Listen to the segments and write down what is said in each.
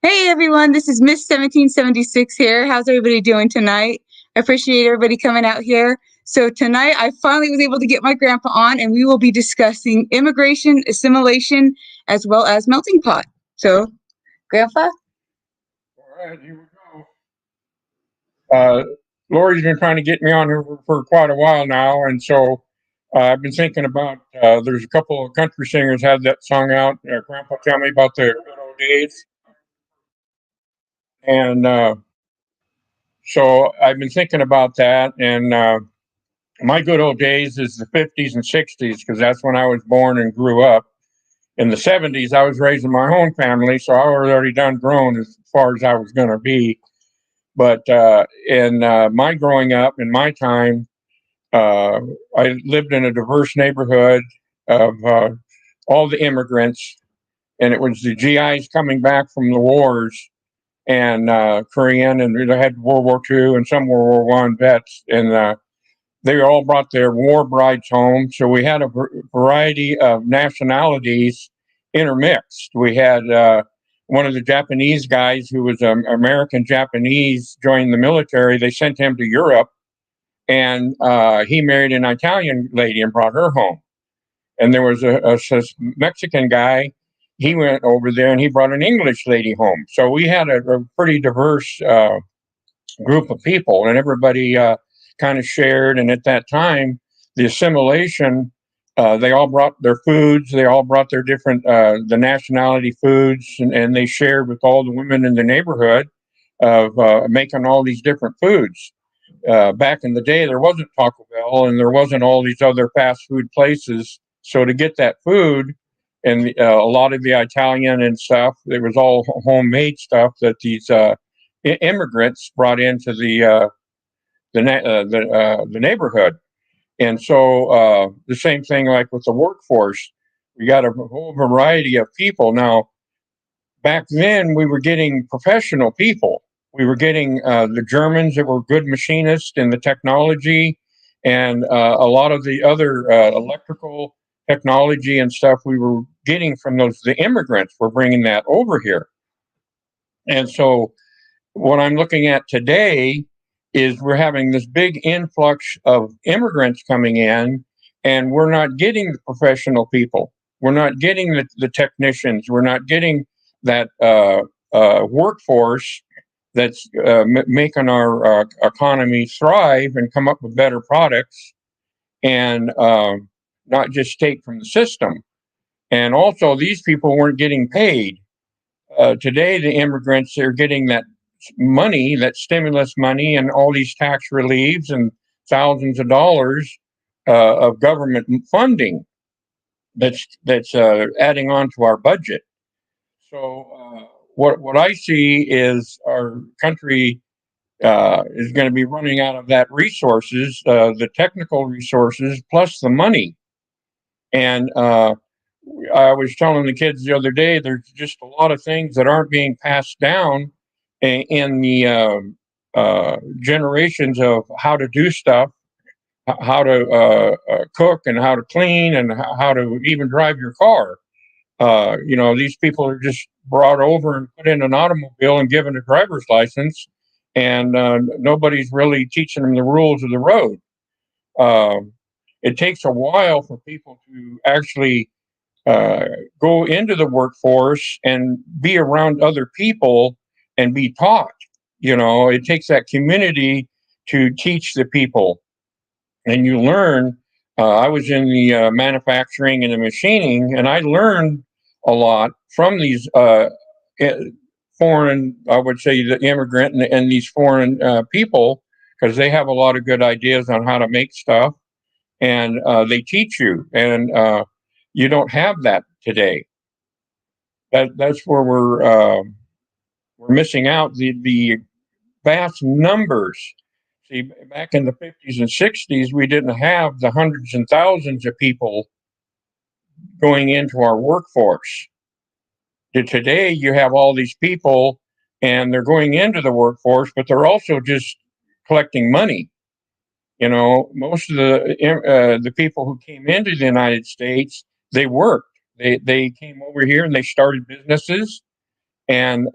Hey everyone, this is Miss 1776 here. How's everybody doing tonight? I appreciate everybody coming out here. So tonight I finally was able to get my grandpa on and we will be discussing immigration, assimilation, as well as melting pot. So, grandpa? All right, here we go. Lori's been trying to get me on here for quite a while now, and so I've been thinking about. There's a couple of country singers had that song out. Grandpa, tell me about the good old days, and so I've been thinking about that. And my good old days is the '50s and '60s because that's when I was born and grew up. In the '70s, I was raising my own family, so I was already done grown as far as I was going to be. But in my growing up, in my time, uh, I lived in a diverse neighborhood of all the immigrants, and it was the GIs coming back from the wars and Korean, and they had World War II and some World War One vets, and they all brought their war brides home. So we had a variety of nationalities intermixed. We had one of the Japanese guys who was American Japanese joined the military. They sent him to Europe, and he married an Italian lady and brought her home. And there was a Mexican guy. He went over there and he brought an English lady home. So we had a pretty diverse group of people, and everybody kind of shared. And at that time, the assimilation, they all brought their foods. They all brought their different the nationality foods, and they shared with all the women in the neighborhood of making all these different foods. Back in the day, there wasn't Taco Bell and there wasn't all these other fast food places. So to get that food and a lot of the Italian and stuff, it was all homemade stuff that these immigrants brought into the neighborhood. And so the same thing like with the workforce, we got a whole variety of people. Now, back then, we were getting professional people. We were getting the Germans that were good machinists in the technology, and a lot of the other electrical technology and stuff we were getting from those the immigrants were bringing that over here. And so what I'm looking at today is we're having this big influx of immigrants coming in, and we're not getting the professional people. We're not getting the technicians. We're not getting that workforce that's making our economy thrive and come up with better products and not just take from the system. And also, these people weren't getting paid. Today, the immigrants are getting that money, that stimulus money, and all these tax reliefs and thousands of dollars of government funding that's adding on to our budget. So what I see is our country is going to be running out of that resources, the technical resources, plus the money. And I was telling the kids the other day, there's just a lot of things that aren't being passed down in the generations of how to do stuff, how to cook, and how to clean, and how to even drive your car. These people are just brought over and put in an automobile and given a driver's license, and nobody's really teaching them the rules of the road. Um, it takes a while for people to actually uh, go into the workforce and be around other people and be taught. It takes that community to teach the people, and you learn. I was in the manufacturing and the machining, and I learned a lot from these foreign, I would say, the immigrant and these foreign people, because they have a lot of good ideas on how to make stuff, and they teach you, and you don't have that today. That's where we're missing out the vast numbers. See, back in the '50s and '60s, we didn't have the hundreds and thousands of people going into our workforce. Today, you have all these people, and they're going into the workforce, but they're also just collecting money. Most of the people who came into the United States, they worked. They came over here and they started businesses, And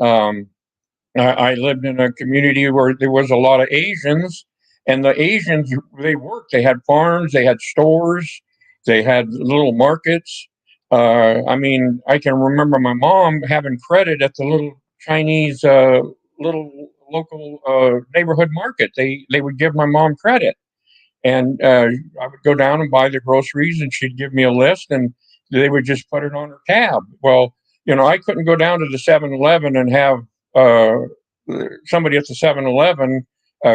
I lived in a community where there was a lot of Asians, and the Asians, they worked. They had farms, they had stores, they had little markets. I mean, I can remember my mom having credit at the little Chinese, little local neighborhood market. They would give my mom credit, and I would go down and buy the groceries, and she'd give me a list, and they would just put it on her tab. Well, I couldn't go down to the 7-Eleven and have uh, somebody at the 7-Eleven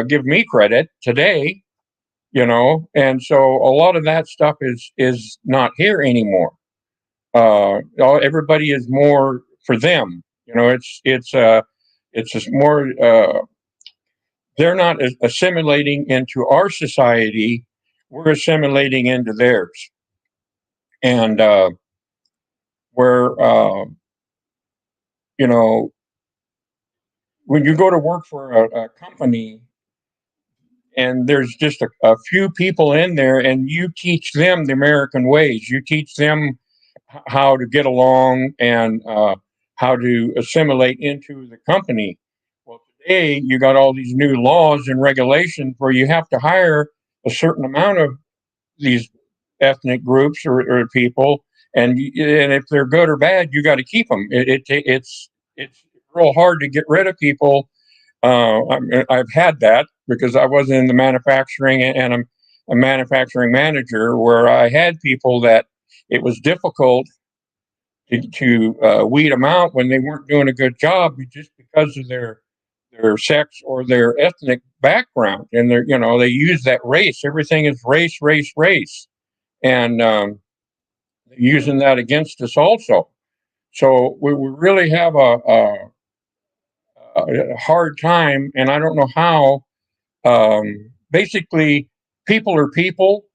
give me credit today, and so a lot of that stuff is not here anymore. Everybody is more for them. It's just more. They're not assimilating into our society. We're assimilating into theirs, and where you know when you go to work for a company and there's just a few people in there, and you teach them the American ways. You teach them how to get along and how to assimilate into the company. Well, today you got all these new laws and regulations where you have to hire a certain amount of these ethnic groups or people, and if they're good or bad, you got to keep them. It's real hard to get rid of people. I've had that because I was in the manufacturing, and I'm a manufacturing manager where I had people that it was difficult to weed them out when they weren't doing a good job just because of their sex or their ethnic background, and they use that race. Everything is race, race, race, and using that against us also. So we really have a hard time, and I don't know how. Basically, people are people,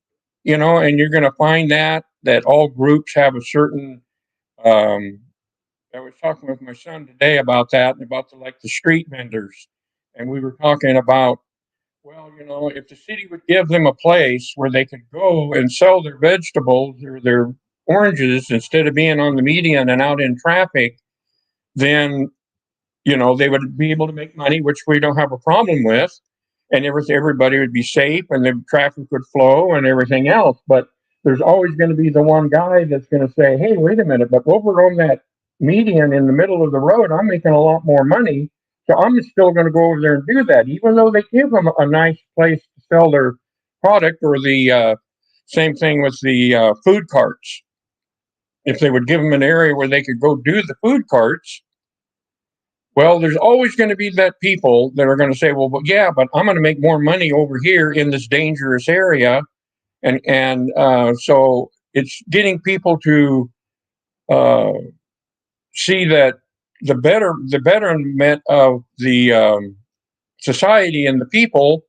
and you're going to find that all groups have a certain. Um, I was talking with my son today about that, and about the street vendors, and we were talking about, well, if the city would give them a place where they could go and sell their vegetables or their oranges instead of being on the median and out in traffic, then they would be able to make money, which we don't have a problem with, and everybody would be safe, and the traffic would flow and everything else. But there's always going to be the one guy that's going to say, "Hey, wait a minute! But over on that median in the middle of the road, I'm making a lot more money, so I'm still going to go over there and do that, even though they give them a nice place to sell their product." Or the same thing with the food carts. If they would give them an area where they could go do the food carts, well, there's always going to be that people that are going to say, "Well, but yeah, but I'm going to make more money over here in this dangerous area," and so it's getting people to uh, see that the betterment of the society and the people,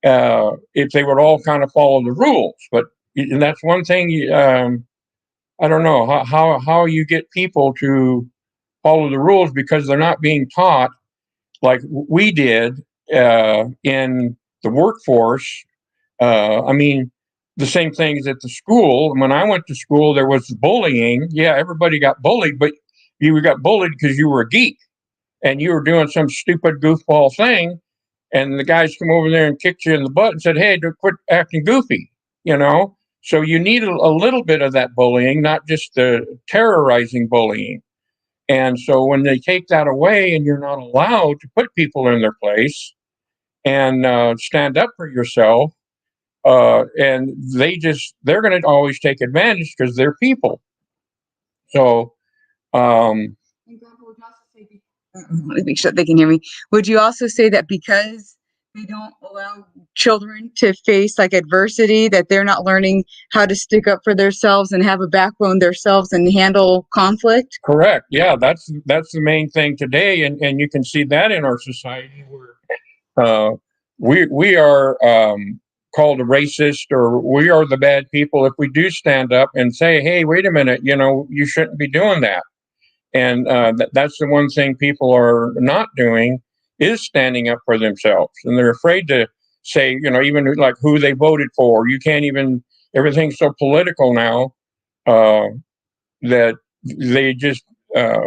if they would all kind of follow the rules. But and that's one thing. I don't know how you get people to follow the rules because they're not being taught like we did in the workforce. I mean, the same things at the school. When I went to school, there was bullying. Yeah, everybody got bullied, but you got bullied because you were a geek and you were doing some stupid goofball thing. And the guys come over there and kicked you in the butt and said, "Hey, quit acting goofy," you know? So you need a little bit of that bullying, not just the terrorizing bullying. And so when they take that away and you're not allowed to put people in their place and stand up for yourself, and they're going to always take advantage because they're people. So, um, Let me make sure they can hear me. Would you also say that because they don't allow children to face like adversity, that they're not learning how to stick up for themselves and have a backbone themselves and handle conflict? correct. Yeah, that's the main thing today, and you can see that in our society where we are called a racist, or we are the bad people if we do stand up and say, "Hey, wait a minute, you shouldn't be doing that." And that's the one thing people are not doing is standing up for themselves, and they're afraid to say, even like who they voted for. You can't even. Everything's so political now that they just uh,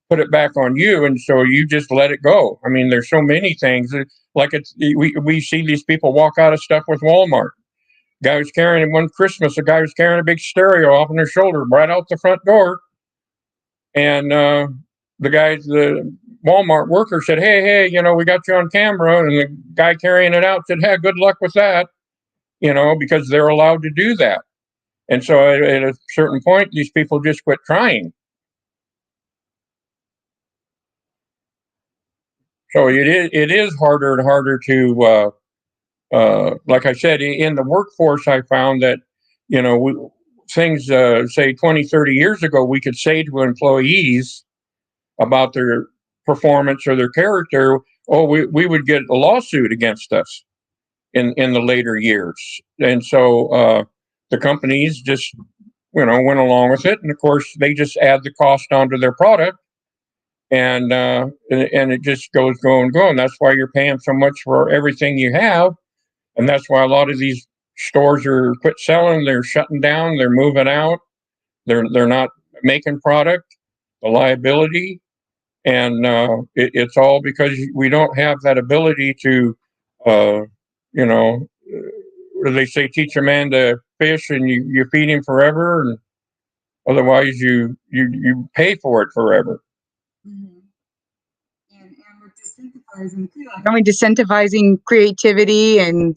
put it back on you, and so you just let it go. I mean, there's so many things like we see these people walk out of stuff with Walmart. Guy was carrying one Christmas. A guy was carrying a big stereo off on their shoulder right out the front door, and the Walmart worker said, "Hey, we got you on camera." And the guy carrying it out said, "Hey, good luck with that," because they're allowed to do that. And so at a certain point, these people just quit trying. So it is harder and harder to, like I said, in the workforce, I found that, things, say 20, 30 years ago, we could say to employees about their performance or their character, oh, we would get a lawsuit against us in the later years. And so the companies just, went along with it. And of course, they just add the cost onto their product. And it just goes going. That's why you're paying so much for everything you have, and that's why a lot of these stores are quit selling. They're shutting down. They're moving out. They're not making product. The liability, and it's all because we don't have that ability to, you know, they say teach a man to fish and you feed him forever, and otherwise you pay for it forever. Mhm. And we're disincentivizing too. Like, aren't we disincentivizing creativity and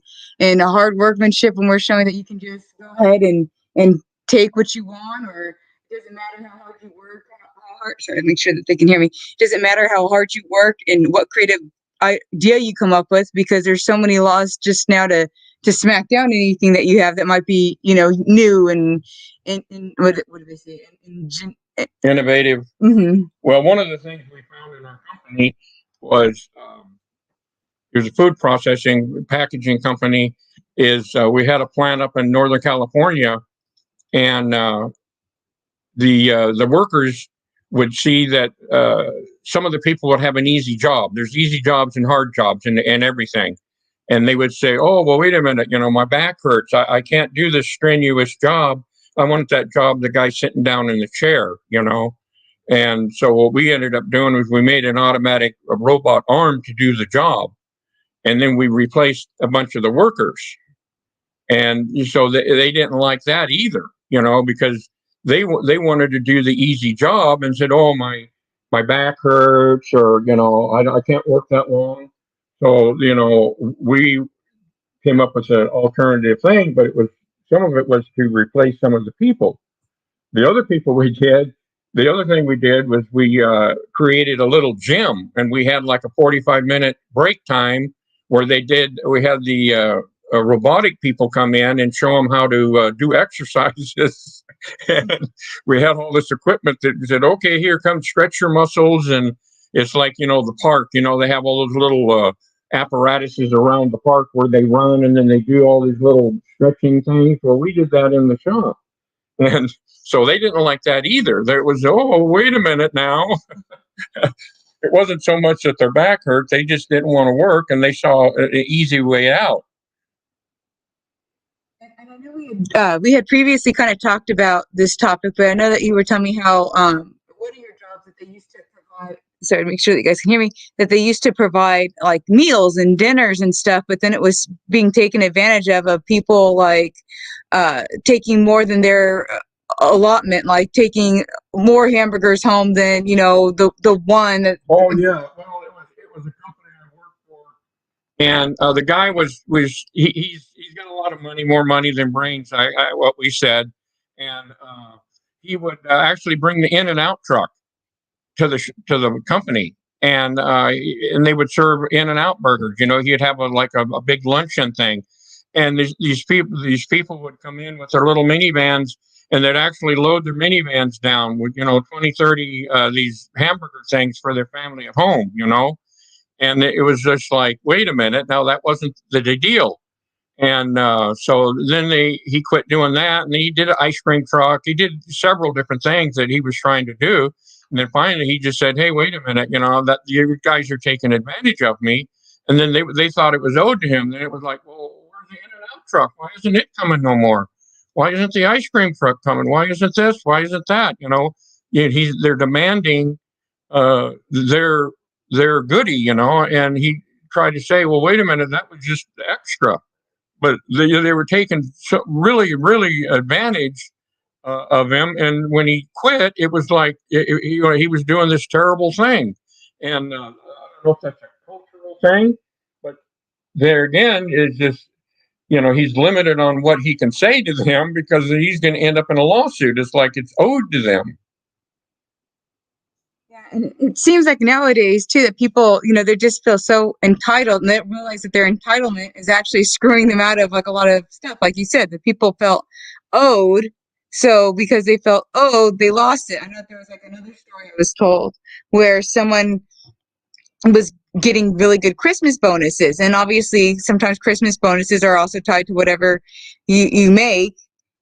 hard workmanship when we're showing that you can just go ahead and take what you want, or it doesn't matter how hard you work, how hard, sorry, make sure that they can hear me. It doesn't matter how hard you work and what creative idea you come up with, because there's so many laws just now to smack down anything that you have that might be, new and what do they say? Innovative. Mm-hmm. Well, one of the things we found in our company was there's a food processing packaging company. Is we had a plant up in Northern California, and the workers would see that some of the people would have an easy job. There's easy jobs and hard jobs and everything. And they would say, "Oh, well, wait a minute, my back hurts. I can't do this strenuous job. I want that job, the guy sitting down in the chair. And so what we ended up doing was we made an automatic robot arm to do the job. And then we replaced a bunch of the workers. And so they didn't like that either, because they wanted to do the easy job and said, "Oh, my back hurts," or I can't work that long. So we came up with an alternative thing, but some of it was to replace some of the people. The other people we did, the other thing we did was we created a little gym, and we had like a 45-minute break time where we had the robotic people come in and show them how to do exercises. And we had all this equipment that said, "Okay, here, come stretch your muscles." And it's like, the park, they have all those little apparatuses around the park where they run and then they do all these little stretching things. Well, we did that in the shop. And so they didn't like that either. There was, "Oh, wait a minute now." It wasn't so much that their back hurt. They just didn't want to work, and they saw an easy way out. And I know we had previously kind of talked about this topic, but I know that you were telling me how one of your jobs that they used to provide. Sorry, to make sure that you guys can hear me. That they used to provide like meals and dinners and stuff, but then it was being taken advantage of people like taking more than their allotment, like taking more hamburgers home than the one that. Oh yeah, well it was a company I worked for, and the guy he's got a lot of money, more money than brains. What we said, and he would actually bring the In-N-Out truck to the company, and they would serve In-N-Out burgers. He'd have a big luncheon thing, and these people would come in with their little minivans, and they'd actually load their minivans down with 20, 30 these hamburger things for their family at home. And it was just like, wait a minute, now that wasn't the deal. And so then he quit doing that, and he did an ice cream truck. He did several different things that he was trying to do. And then finally he just said, "Hey, wait a minute, that you guys are taking advantage of me." And then they thought it was owed to him. Then it was like, "Well, where's the In-N-Out truck? Why isn't it coming no more? Why isn't the ice cream truck coming? Why isn't this? Why isn't that?" They're demanding they're goody, and he tried to say, well, wait a minute, that was just extra. But they were taking really, really advantage of him. And when he quit, it was like he was doing this terrible thing. And I don't know if that's a cultural thing, but there again is just he's limited on what he can say to them because he's going to end up in a lawsuit. It's like it's owed to them. Yeah, and it seems like nowadays too that people, they just feel so entitled and they don't realize that their entitlement is actually screwing them out of like a lot of stuff. Like you said, that people felt owed. So because they felt owed, they lost it. I know there was like another story I was told where someone was getting really good Christmas bonuses. And obviously sometimes Christmas bonuses are also tied to whatever you make.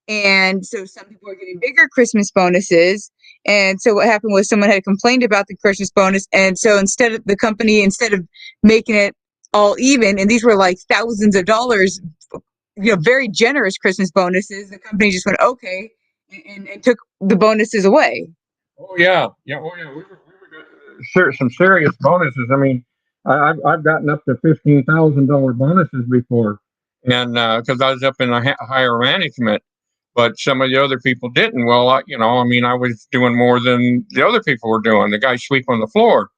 And so some people are getting bigger Christmas bonuses. And so what happened was someone had complained about the Christmas bonus. And so instead of making it all even, and these were like thousands of dollars, very generous Christmas bonuses, the company just went, okay, and took the bonuses away. Oh yeah. Yeah. Oh yeah. We were some serious bonuses. I mean, I've gotten up to $15,000 bonuses before. And, cause I was up in a higher management, but some of the other people didn't. Well, I was doing more than the other people were doing. The guy sweeping the floor,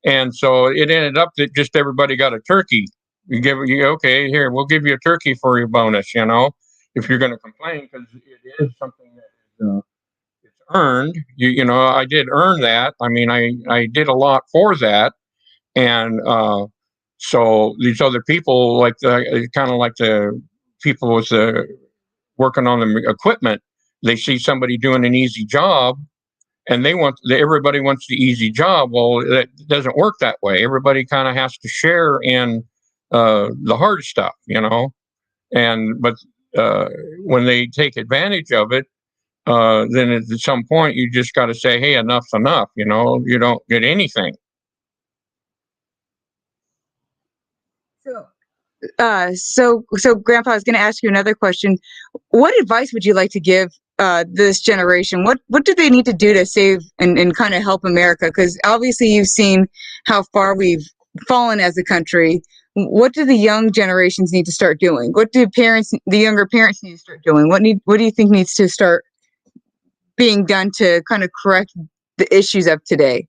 and so it ended up that just everybody got a turkey. Okay, here we'll give you a turkey for your bonus. If you're going to complain, because it is something that is it's earned. I did earn that. I mean, I did a lot for that, and so these other people, like kind of like the people with the working on the equipment, they see somebody doing an easy job and everybody wants the easy job. Well, that doesn't work that way. Everybody kind of has to share in the hard stuff, but when they take advantage of it, then at some point you just got to say, hey, enough's enough. You don't get anything. So Grandpa, I was going to ask you another question. What advice would you like to give this generation? What do they need to do to save and kind of help America? Because obviously you've seen how far we've fallen as a country. What do the young generations need to start doing? What do the younger parents need to start doing? What do you think needs to start being done to kind of correct the issues of today?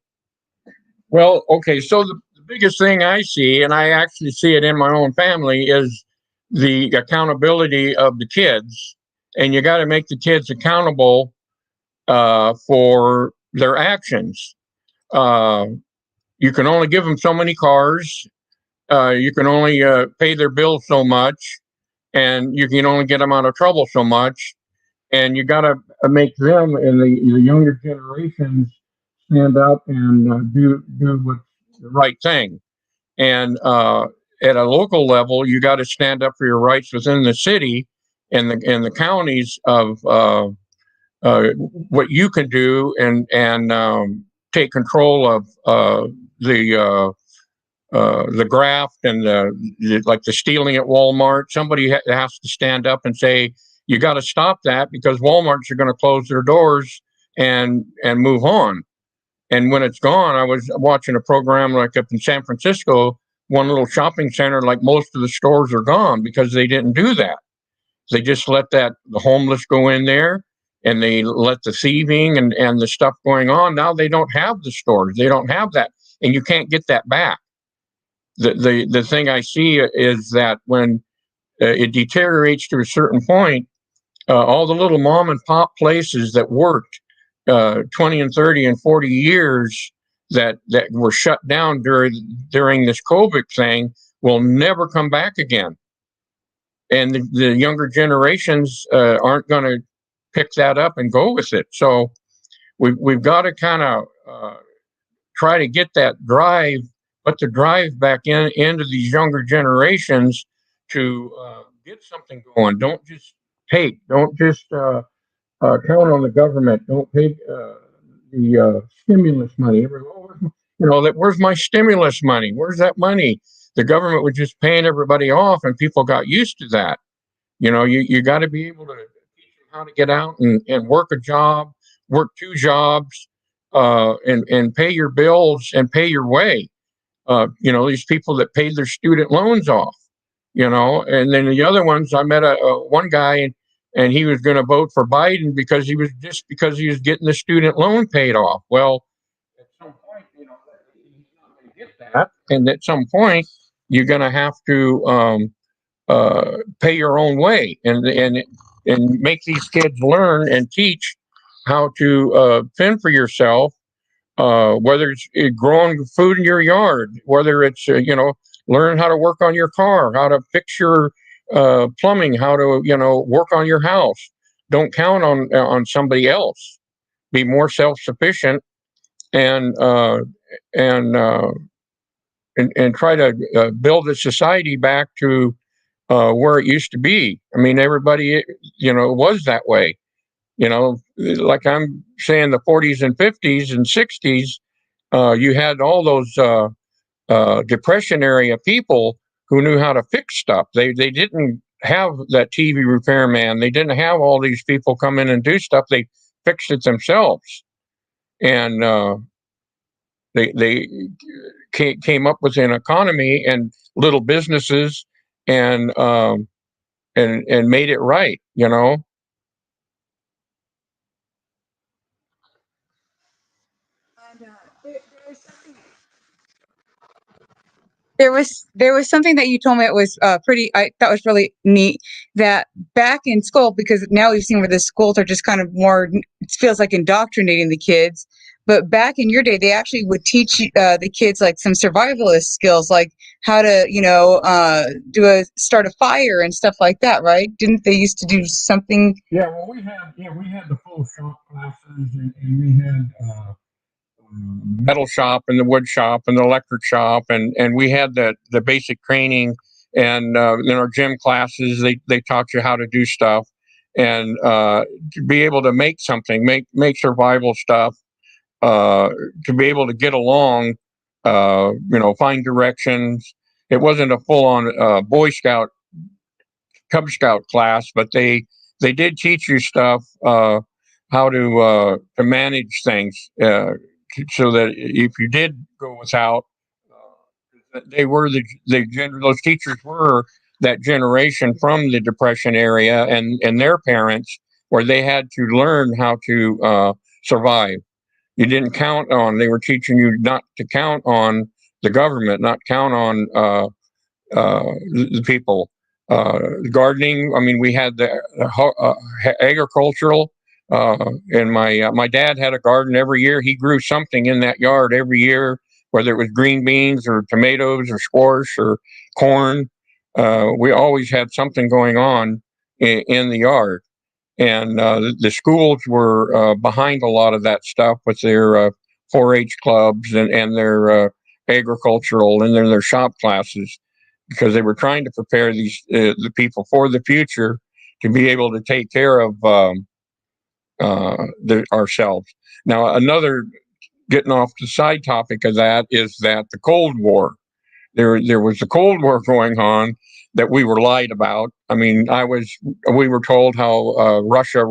Well, okay, so the biggest thing I see, and I actually see it in my own family, is the accountability of the kids. And you got to make the kids accountable for their actions. You can only give them so many cars. You can only pay their bills so much, and you can only get them out of trouble so much. And you got to make them and the younger generations stand up and do what's the right thing. And at a local level, you got to stand up for your rights within the city and the counties of what you can do and take control of the graft and like the stealing at Walmart. Somebody has to stand up and say, you got to stop that because Walmarts are going to close their doors and move on. And when it's gone, I was watching a program like up in San Francisco, one little shopping center, like most of the stores are gone because they didn't do that. They just let the homeless go in there and they let the thieving and the stuff going on. Now they don't have the stores. They don't have that. And you can't get that back. The thing I see is that when it deteriorates to a certain point, all the little mom and pop places that worked 20 and 30 and 40 years that were shut down during this COVID thing will never come back again. And the younger generations aren't going to pick that up and go with it. So we've got to kind of try to get that drive, put the drive back into these younger generations to get something going. Don't just count on the government. Don't take the stimulus money. Where's my stimulus money? Where's that money? The government was just paying everybody off, and people got used to that. You got to be able to teach them how to get out and work a job, work two jobs, and pay your bills and pay your way. These people that paid their student loans off, and then the other ones, I met one guy, and he was going to vote for Biden because he was getting the student loan paid off. Well, at some point, he's not going to get that, and at some point, you're going to have to pay your own way, and make these kids learn and teach how to fend for yourself, whether it's growing food in your yard, whether it's learn how to work on your car, how to fix your plumbing, how to work on your house. Don't count on somebody else. Be more self-sufficient, and and uh, and try to build a society back to where it used to be. I mean, everybody was that way. Like I'm saying, the 40s and 50s and 60s, you had all those depression area people who knew how to fix stuff. They didn't have that TV repairman. They didn't have all these people come in and do stuff. They fixed it themselves, and they came up with an economy and little businesses, and and made it right. And, there was something that you told me that was pretty, I thought was really neat, that back in school, because now we've seen where the schools are just kind of more, it feels like indoctrinating the kids, but back in your day they actually would teach the kids like some survivalist skills, like how to start a fire and stuff like that, right? Didn't they used to do something? Yeah, well, we had the full shop classes, and we had metal shop and the wood shop and the electric shop, and we had the basic training, and in our gym classes they taught you how to do stuff, and to be able to make something, make survival stuff, to be able to get along, find directions. It wasn't a full on Boy Scout, Cub Scout class, but they did teach you stuff, how to manage things, so that if you did go without, they were those teachers were that generation from the Depression area, and their parents, where they had to learn how to survive. You didn't count on. They were teaching you not to count on the government, not count on the people. Gardening. I mean, we had the agricultural, and my dad had a garden every year. He grew something in that yard every year, whether it was green beans or tomatoes or squash or corn. We always had something going on in the yard, and the schools were behind a lot of that stuff with their 4-H clubs, and their agricultural, and then their shop classes, because they were trying to prepare the people for the future, to be able to take care of ourselves. Now, another, getting off the side topic of that, is that the Cold War. There was a Cold War going on that we were lied about. I mean, we were told how Russia,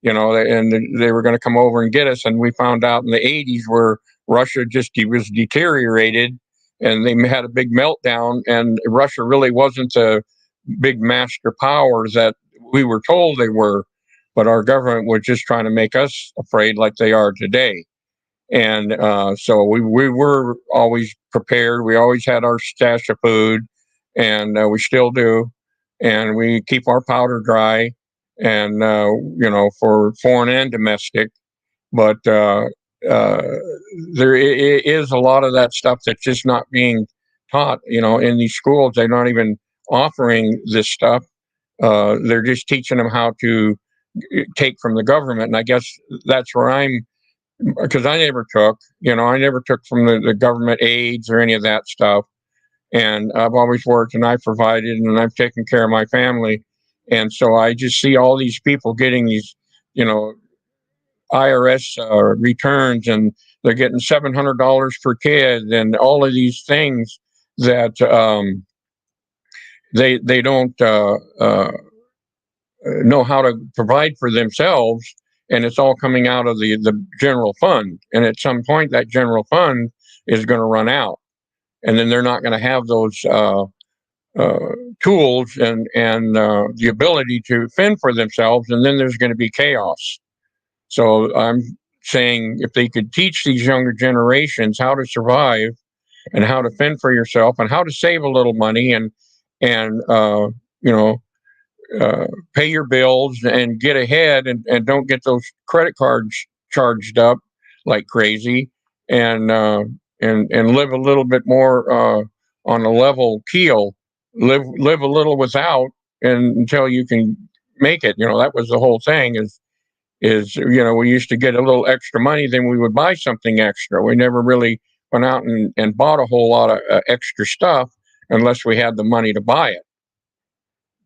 and they were going to come over and get us, and we found out in the 80s where Russia was deteriorated, and they had a big meltdown, and Russia really wasn't the big master power that we were told they were, but our government was just trying to make us afraid, like they are today. And so we were always prepared. We always had our stash of food, and we still do. And we keep our powder dry, and for foreign and domestic. But there is a lot of that stuff that's just not being taught. In these schools, they're not even offering this stuff. They're just teaching them how to take from the government. And I guess that's where I'm, because I never took from the government aids or any of that stuff. And I've always worked, and I've provided, and I've taken care of my family. And so I just see all these people getting these, IRS returns, and they're getting $700 per kid, and all of these things that they don't know how to provide for themselves, and it's all coming out of the general fund. And at some point, that general fund is going to run out, and then they're not going to have those tools and the ability to fend for themselves, and then there's going to be chaos. So I'm saying if they could teach these younger generations how to survive and how to fend for yourself and how to save a little money and you know pay your bills and get ahead and don't get those credit cards charged up like crazy and live a little bit more on a level keel, live a little without and until you can make it. That was the whole thing is we used to get a little extra money, then we would buy something extra. We never really went out and bought a whole lot of extra stuff unless we had the money to buy it.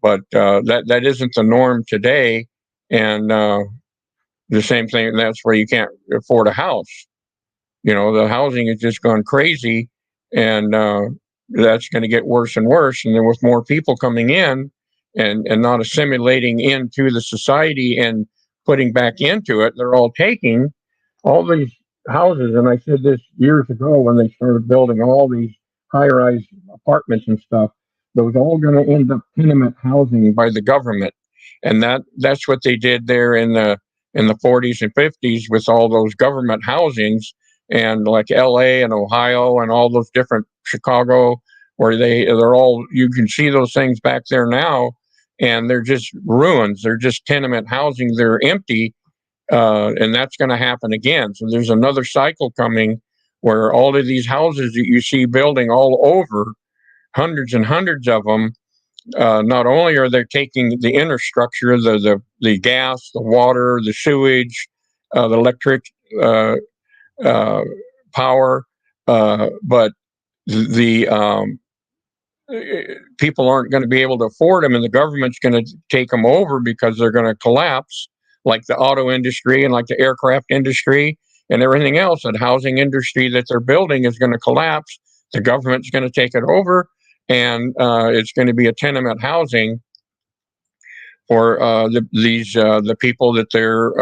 But that isn't the norm today. And the same thing, that's where you can't afford a house. The housing has just gone crazy, and that's going to get worse and worse. And then with more people coming in and not assimilating into the society and putting back into it, they're all taking all these houses. And I said this years ago when they started building all these high-rise apartments and stuff. Those all going to end up tenement housing by the government, and that's what they did there in the 40s and 50s with all those government housings, and like L.A. and Ohio and all those different Chicago, where they're all, you can see those things back there now, and they're just ruins. They're just tenement housing. They're empty, and that's going to happen again. So there's another cycle coming where all of these houses that you see building all over, hundreds and hundreds of them, not only are they taking the infrastructure, the gas, the water, the sewage, the electric power, but the people aren't going to be able to afford them, and the government's going to take them over because they're going to collapse, like the auto industry and like the aircraft industry and everything else. That housing industry that they're building is going to collapse. The government's going to take it over, and it's going to be a tenement housing for the people that they're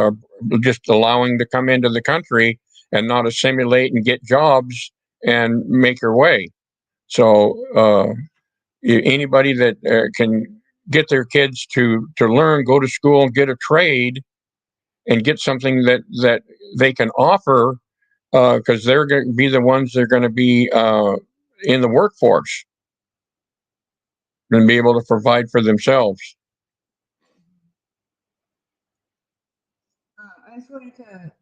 just allowing to come into the country and not assimilate and get jobs and make their way. So anybody that can get their kids to learn, go to school, and get a trade, and get something that they can offer, because they're going to be the ones that are going to be in the workforce and be able to provide for themselves. I just wanted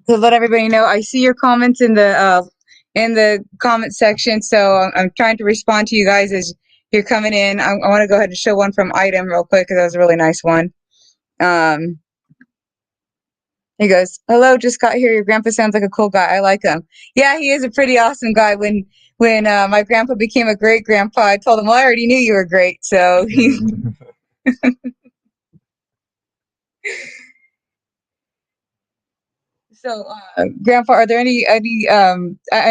to let everybody know, I see your comments in the comment section, so I'm trying to respond to you guys as you're coming in. I want to go ahead and show one from Item real quick because that was a really nice one. He goes, "Hello, just got here. Your grandpa sounds like a cool guy. I like him." Yeah, he is a pretty awesome guy. When my grandpa became a great grandpa, I told him, "Well, I already knew you were great." So he. So, Grandpa, are there any? I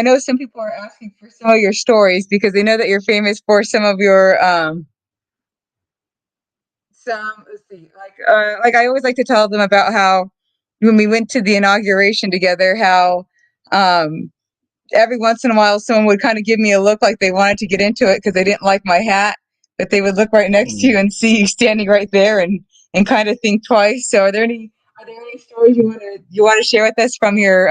know some people are asking for some of your stories because they know that you're famous for some of your let's see, like I always like to tell them about how when we went to the inauguration together, how every once in a while someone would kind of give me a look like they wanted to get into it because they didn't like my hat, but they would look right next to you and see you standing right there and kind of think twice. So are there any stories you want to share with us from your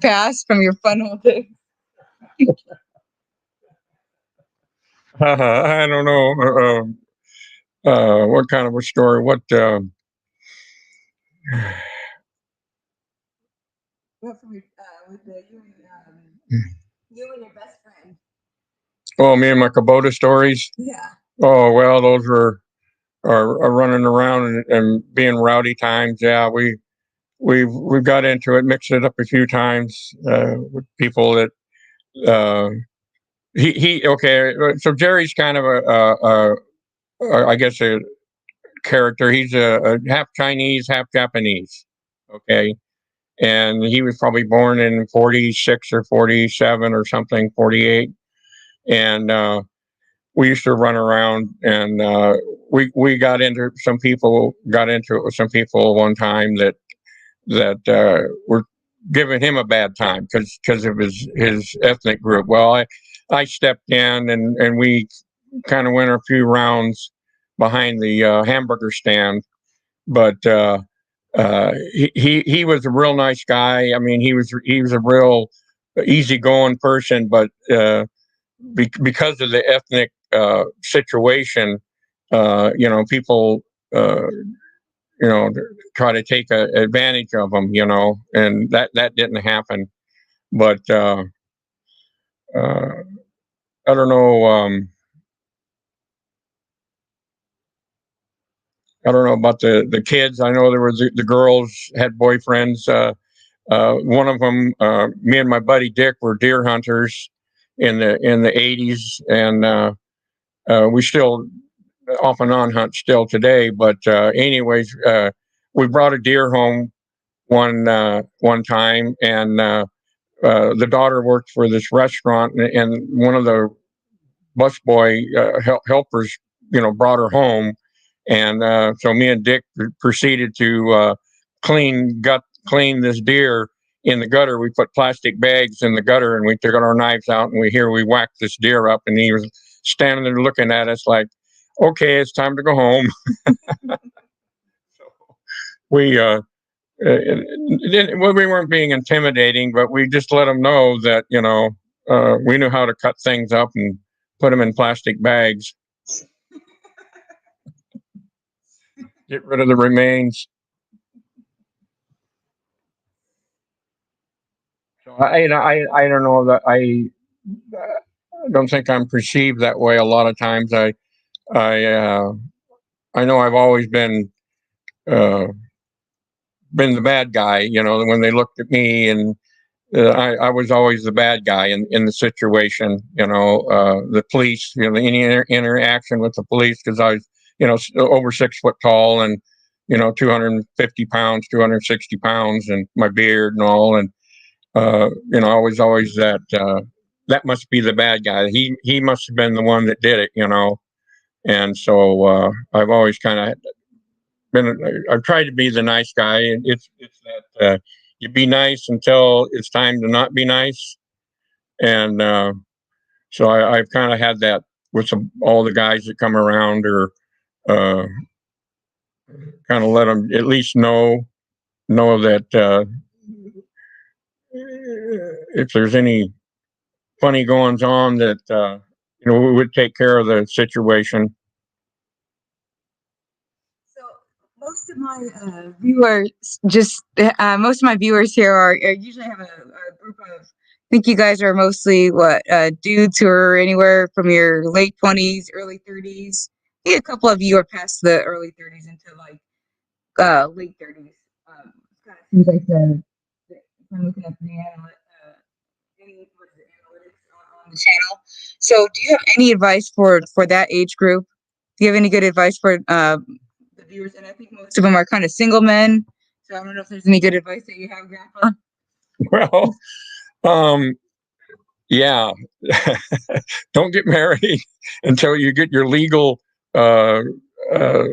past, from your fun old days? I don't know what kind of a story. What What from with you and your best friend? Oh, me and my Kubota stories. Yeah. Oh well, those are running around and being rowdy times. Yeah, we've got into it, mixed it up a few times with people that he okay. So Jerry's kind of I guess a character. He's a half Chinese, half Japanese. Okay, and he was probably born in 46 or 47 or something, 48, and we used to run around, and we got into it with some people one time that were giving him a bad time because of his ethnic group. Well, I stepped in, and we kind of went a few rounds behind the hamburger stand, but he was a real nice guy. I mean, he was a real easygoing person, but because of the ethnic situation, people try to take advantage of him, and that didn't happen. But I don't know. I don't know about the kids. I know there was the girls had boyfriends. One of them, me and my buddy Dick, were deer hunters in the '80s, and we still off and on hunt still today. But anyways, we brought a deer home one time, and the daughter worked for this restaurant, and one of the busboy helpers, brought her home, and so me and Dick proceeded to clean this deer in the gutter. We put plastic bags in the gutter, and we took our knives out, and we whacked this deer up, and he was standing there looking at us like, "Okay, it's time to go home." So we we weren't being intimidating, but we just let them know that we knew how to cut things up and put them in plastic bags. Get rid of the remains. So I don't know that don't think I'm perceived that way a lot of times. I know I've always been the bad guy. When they looked at me, and I was always the bad guy in the situation. The police, any interaction with the police, because I was, over 6 foot tall, and 250 pounds, 260 pounds, and my beard and all, and I was always that must be the bad guy. He must have been the one that did it. And so I've always kind of I've tried to be the nice guy, and it's that you be nice until it's time to not be nice, and so I've kind of had that with all the guys that come around, or uh, kind of let them at least know that if there's any funny goings on, that we would take care of the situation. So most of my most of my viewers here usually have a group of. I think you guys are mostly dudes who are anywhere from your late 20s, early 30s. I think a couple of you are past the early 30s into like late 30s. Kind of seems like if I'm looking at the analytics on the channel. So, do you have any advice for that age group? Do you have any good advice for the viewers? And I think most of them are kind of single men. So I don't know if there's any good advice that you have, Grandpa. Well, yeah, don't get married until you get your legal uh, uh,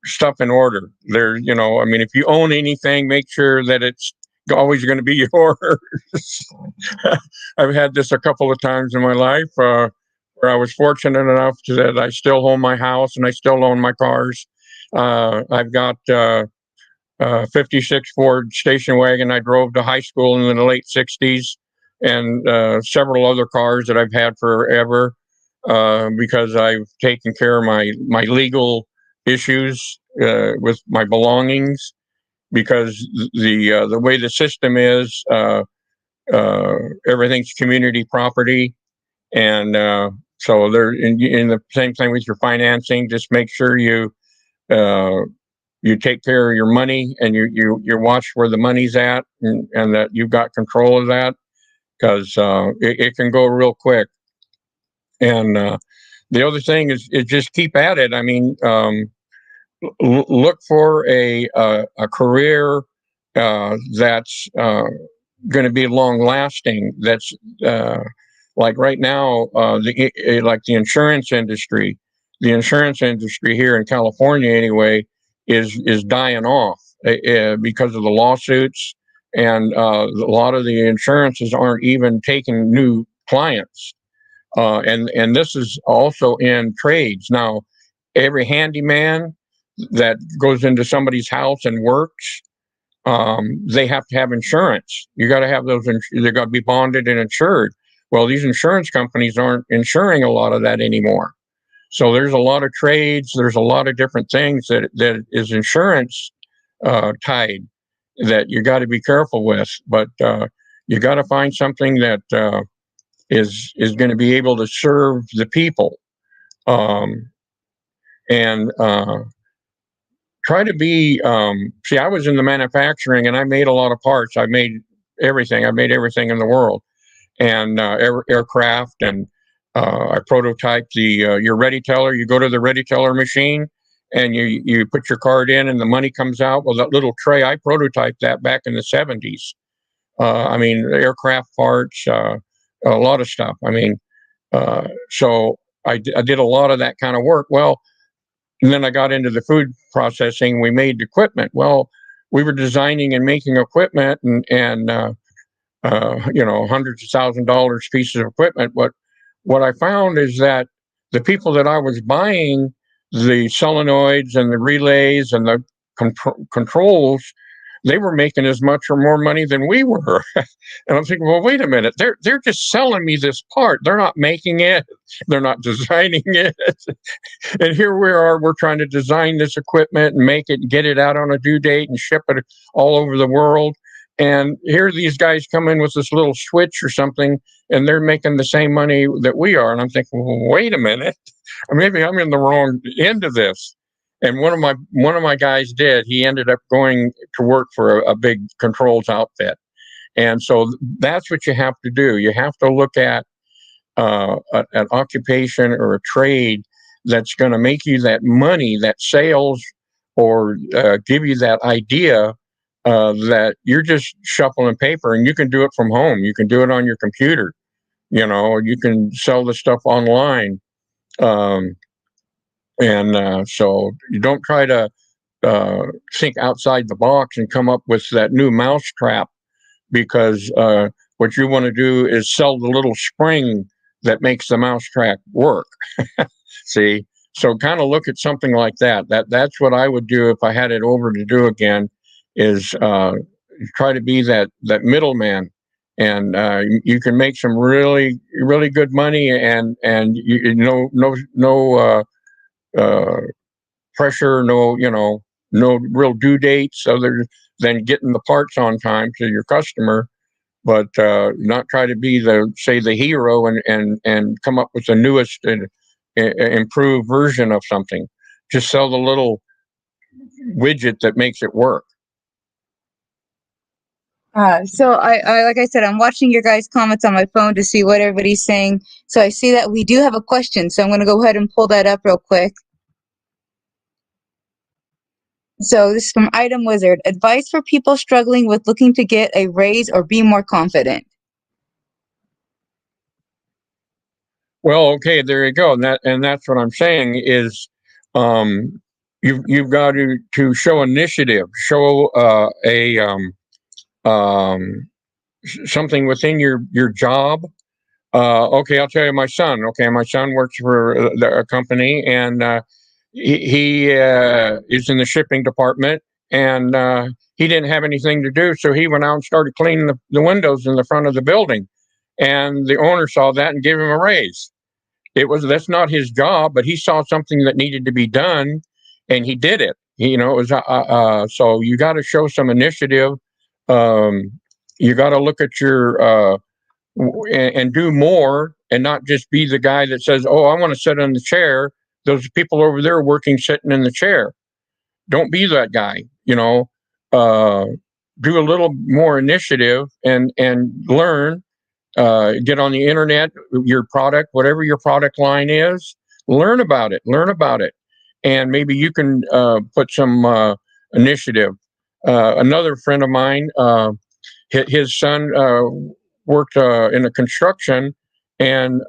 stuff in order. I mean, if you own anything, make sure that it's always going to be yours. I've had this a couple of times in my life where I was fortunate enough that I still own my house and I still own my cars. I've got 56 Ford station wagon I drove to high school in the late 60s, and several other cars that I've had forever, because I've taken care of my legal issues with my belongings, because the way the system is, everything's community property, and so they're in the same thing with your financing. Just make sure you take care of your money, and you watch where the money's at, and that you've got control of that, because it can go real quick. And the other thing is just keep at it. I mean, look for a career that's going to be long lasting. That's like right now, like the insurance industry here in California anyway is dying off because of the lawsuits, and a lot of the insurances aren't even taking new clients. And this is also in trades now. Every handyman that goes into somebody's house and works, they have to have insurance. You got to have those. They've got to be bonded and insured. Well, these insurance companies aren't insuring a lot of that anymore. So there's a lot of trades. There's a lot of different things that is insurance tied that you got to be careful with. But you got to find something that is going to be able to serve the people, and try to be. See, I was in the manufacturing, and I made a lot of parts. I made everything. I made everything in the world, and aircraft, and I prototyped the your ready teller. You go to the ready teller machine, and you put your card in, and the money comes out. Well, that little tray, I prototyped that back in the 70s. I mean, aircraft parts, a lot of stuff. I mean, so I did a lot of that kind of work. Well, and then I got into the food processing. We made equipment. Well, we were designing and making equipment, and hundreds of $1,000s pieces of equipment. But what I found is that the people that I was buying the solenoids and the relays and the controls, they were making as much or more money than we were. And I'm thinking, well, wait a minute, they're just selling me this part. They're not making it. They're not designing it. And here we are, we're trying to design this equipment and make it and get it out on a due date and ship it all over the world. And here these guys come in with this little switch or something, and they're making the same money that we are. And I'm thinking, well, wait a minute, or maybe I'm in the wrong end of this. And one of my guys did. He ended up going to work for a big controls outfit. And so that's what you have to do. You have to look at an occupation or a trade that's going to make you that money, that sales, or give you that idea that you're just shuffling paper, and you can do it from home. You can do it on your computer. You can sell the stuff online. So you don't try to think outside the box and come up with that new mousetrap, because what you want to do is sell the little spring that makes the mousetrap work. See, so kind of look at something like that. That's what I would do if I had it over to do again, is try to be that middleman, and you can make some really really good money, and no pressure, no real due dates other than getting the parts on time to your customer, but not try to be the hero and come up with the newest and improved version of something. Just sell the little widget that makes it work. So I, like I said, I'm watching your guys' comments on my phone to see what everybody's saying. So I see that we do have a question. So I'm going to go ahead and pull that up real quick. So this is from Item Wizard. Advice for people struggling with looking to get a raise or be more confident. Well, okay, there you go. And that's what I'm saying is, you've got to show initiative, show something within your job. Okay, I'll tell you my son. Okay, my son works for a company, and he is in the shipping department, and he didn't have anything to do, so he went out and started cleaning the windows in the front of the building. And the owner saw that and gave him a raise. That's not his job, but he saw something that needed to be done, and he did it. It was so you got to show some initiative. You got to look at your and do more, and not just be the guy that says, "Oh, I want to sit in the chair. Those people over there working sitting in the chair." Don't be that guy. Do a little more initiative and learn. Get on the internet, your product, whatever your product line is, learn about it, and maybe you can put some initiative. Another friend of mine, his son worked in a construction, and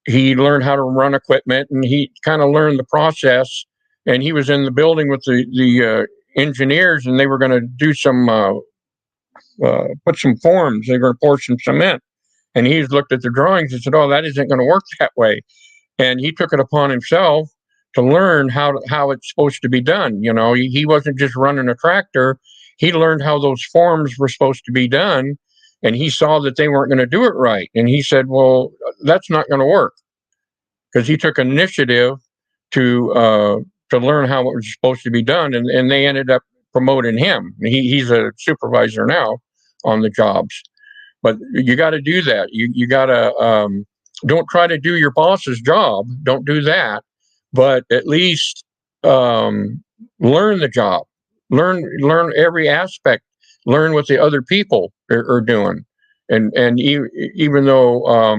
he learned how to run equipment, and he kind of learned the process. And he was in the building with the engineers, and they were going to do some put some forms. They were going to pour some cement, and he looked at the drawings and said, "Oh, that isn't going to work that way." And he took it upon himself to learn how it's supposed to be done. You know, he wasn't just running a tractor. He learned how those forms were supposed to be done, and he saw that they weren't going to do it right. And he said, "Well, that's not going to work," because he took initiative to learn how it was supposed to be done, and they ended up promoting him. He's a supervisor now on the jobs. But you got to do that. You got to don't try to do your boss's job. Don't do that. But at least learn the job. Learn every aspect. Learn what the other people are doing. And even though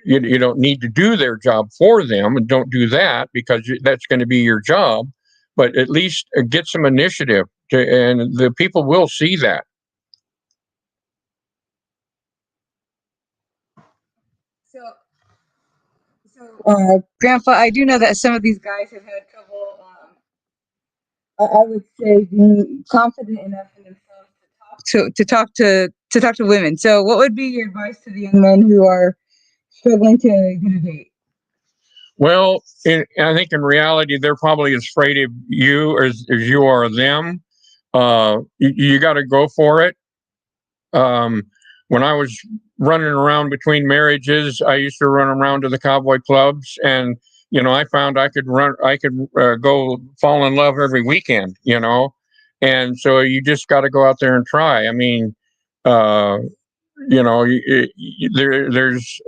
you don't need to do their job for them, and don't do that, because that's going to be your job. But at least get some initiative, and the people will see that. Grandpa, I do know that some of these guys have had trouble. I would say being confident enough in themselves to talk to women. So, what would be your advice to the young men who are struggling to get a date? Well, I think in reality, they're probably as afraid of you as you are of them. You got to go for it. When I was running around between marriages, I used to run around to the cowboy clubs, and I found I could go fall in love every weekend. And so you just got to go out there and try. I mean, there's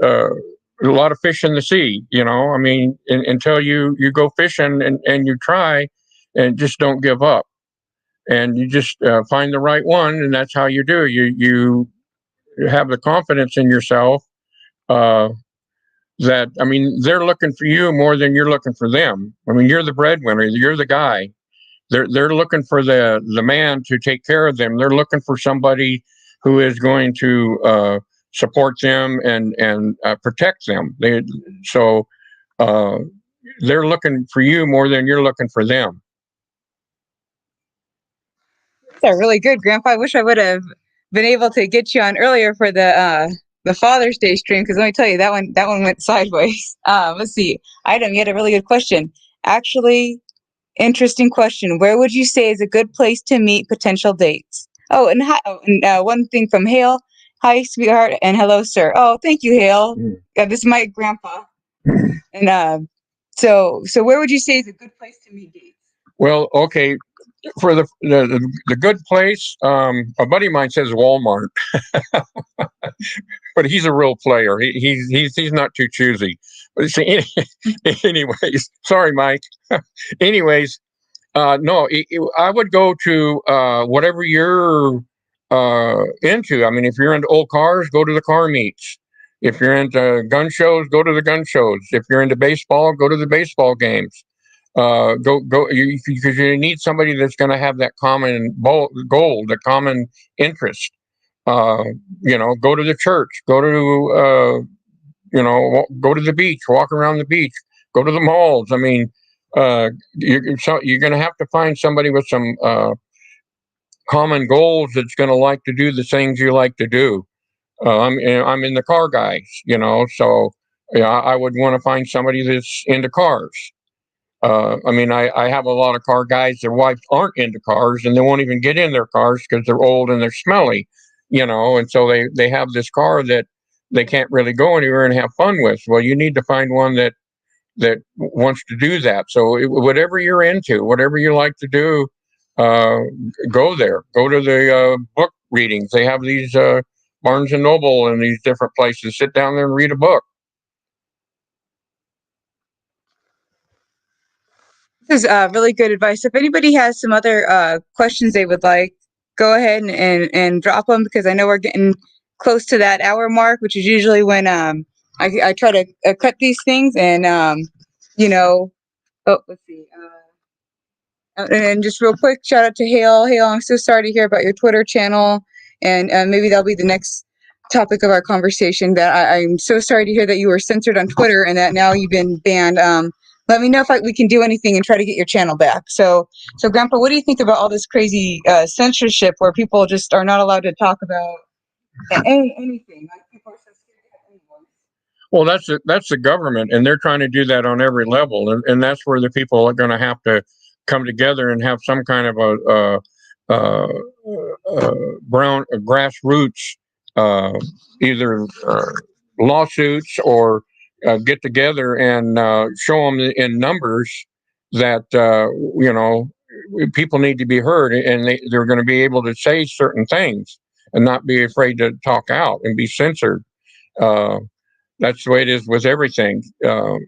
a lot of fish in the sea. I mean, until you go fishing and you try, and just don't give up, and you just find the right one, and that's how you do. You have the confidence in yourself that, I mean, they're looking for you more than you're looking for them. I mean, you're the breadwinner, you're the guy. They're looking for the man to take care of them. They're looking for somebody who is going to support them and protect them. So they're looking for you more than you're looking for them. That's really good, Grandpa. I wish I would have been able to get you on earlier for the Father's Day stream, because let me tell you, that one went sideways. Let's see. Item, you had a really good question. Actually, interesting question. Where would you say is a good place to meet potential dates? Oh, and one thing from Hale. Hi, sweetheart, and hello, sir. Oh, thank you, Hale. This is my grandpa. And so where would you say is a good place to meet dates? Well, okay. For the good place, a buddy of mine says Walmart, but he's a real player. He's not too choosy. But see, anyways, sorry, Mike. Anyways, no, I would go to whatever you're into. I mean, if you're into old cars, go to the car meets. If you're into gun shows, go to the gun shows. If you're into baseball, go to the baseball games. Go because you need somebody that's going to have that common goal, the common interest. Go to the church, go to go to the beach, walk around the beach, go to the malls. I mean, you're going to have to find somebody with some common goals that's going to like to do the things you like to do. I'm in the car guys, so I would want to find somebody that's into cars. I mean, I have a lot of car guys, their wives aren't into cars, and they won't even get in their cars because they're old and they're smelly, and so they have this car that they can't really go anywhere and have fun with. Well, you need to find one that wants to do that. So whatever you're into, whatever you like to do, go there. Go to the book readings. They have these Barnes and Noble and these different places. Sit down there and read a book. This is really good advice. If anybody has some other questions they would like, go ahead and drop them, because I know we're getting close to that hour mark, which is usually when I try to cut these things. And let's see. And just real quick, shout out to Hale. Hale, I'm so sorry to hear about your Twitter channel, and maybe that'll be the next topic of our conversation that I'm so sorry to hear that you were censored on Twitter and that now you've been banned. Let me know if we can do anything and try to get your channel back. So Grandpa, what do you think about all this crazy censorship where people just are not allowed to talk about anything? Like people are so scared to have any voice. Well, that's the government, and they're trying to do that on every level, and that's where the people are going to have to come together and have some kind of a grassroots either lawsuits or get together and show them in numbers that people need to be heard, and they're going to be able to say certain things and not be afraid to talk out and be censored. That's the way it is with everything. And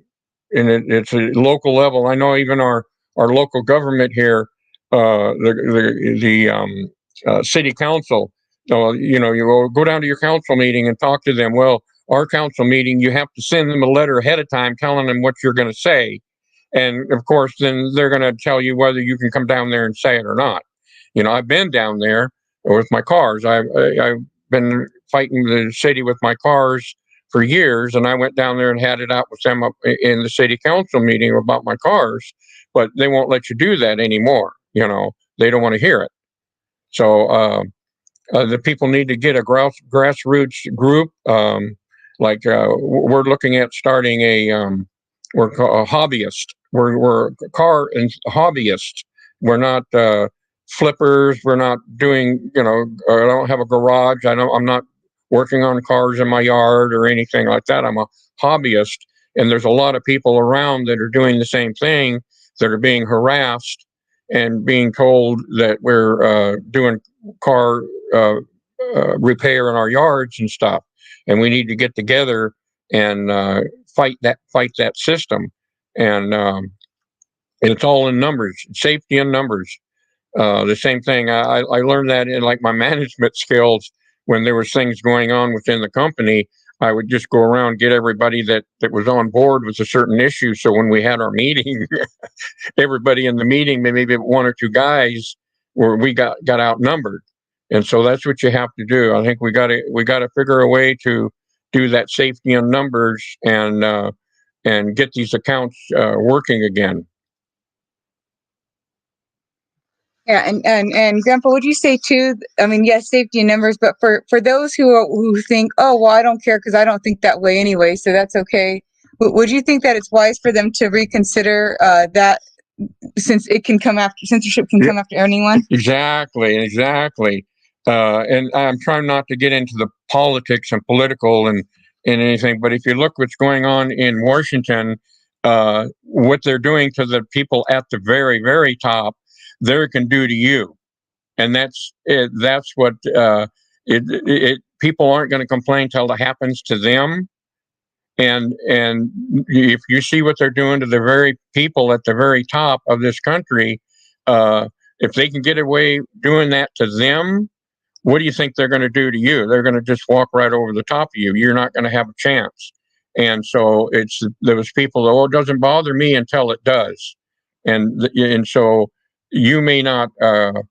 it's a local level. I know even our local government here, the city council, you go down to your council meeting and talk to them. Well, our council meeting, you have to send them a letter ahead of time telling them what you're going to say. And of course, then they're going to tell you whether you can come down there and say it or not. I've been down there with my cars. I've been fighting the city with my cars for years, and I went down there and had it out with them up in the city council meeting about my cars, but they won't let you do that anymore. They don't want to hear it. So the people need to get a grassroots group. We're looking at starting we're a hobbyist. We're car and hobbyists. We're not flippers. We're not doing. I don't have a garage. I'm not working on cars in my yard or anything like that. I'm a hobbyist, and there's a lot of people around that are doing the same thing, that are being harassed and being told that we're doing car repair in our yards and stuff, and we need to get together and fight that system. And it's all in numbers, safety in numbers. The same thing. I learned that in like my management skills. When there was things going on within the company, I would just go around, get everybody that was on board with a certain issue. So when we had our meeting, everybody in the meeting, maybe one or two guys, we got outnumbered. And so that's what you have to do. I think we got to figure a way to do that safety in numbers and get these accounts working again. Yeah, and Grandpa, would you say too? I mean, yes, safety in numbers, but for those who think, oh well, I don't care because I don't think that way anyway, so that's okay. Would you think that it's wise for them to reconsider that, since it can come after censorship can come after anyone? Exactly. And I'm trying not to get into the politics and political and anything, but if you look what's going on in Washington, what they're doing to the people at the very, very top, they can do to you, and that's it. That's what people aren't going to complain till it happens to them. And if you see what they're doing to the very people at the very top of this country, if they can get away doing that to them, what do you think they're going to do to you? They're going to just walk right over the top of you. You're not going to have a chance. And so it's those people. Oh, it doesn't bother me until it does, and so you may not have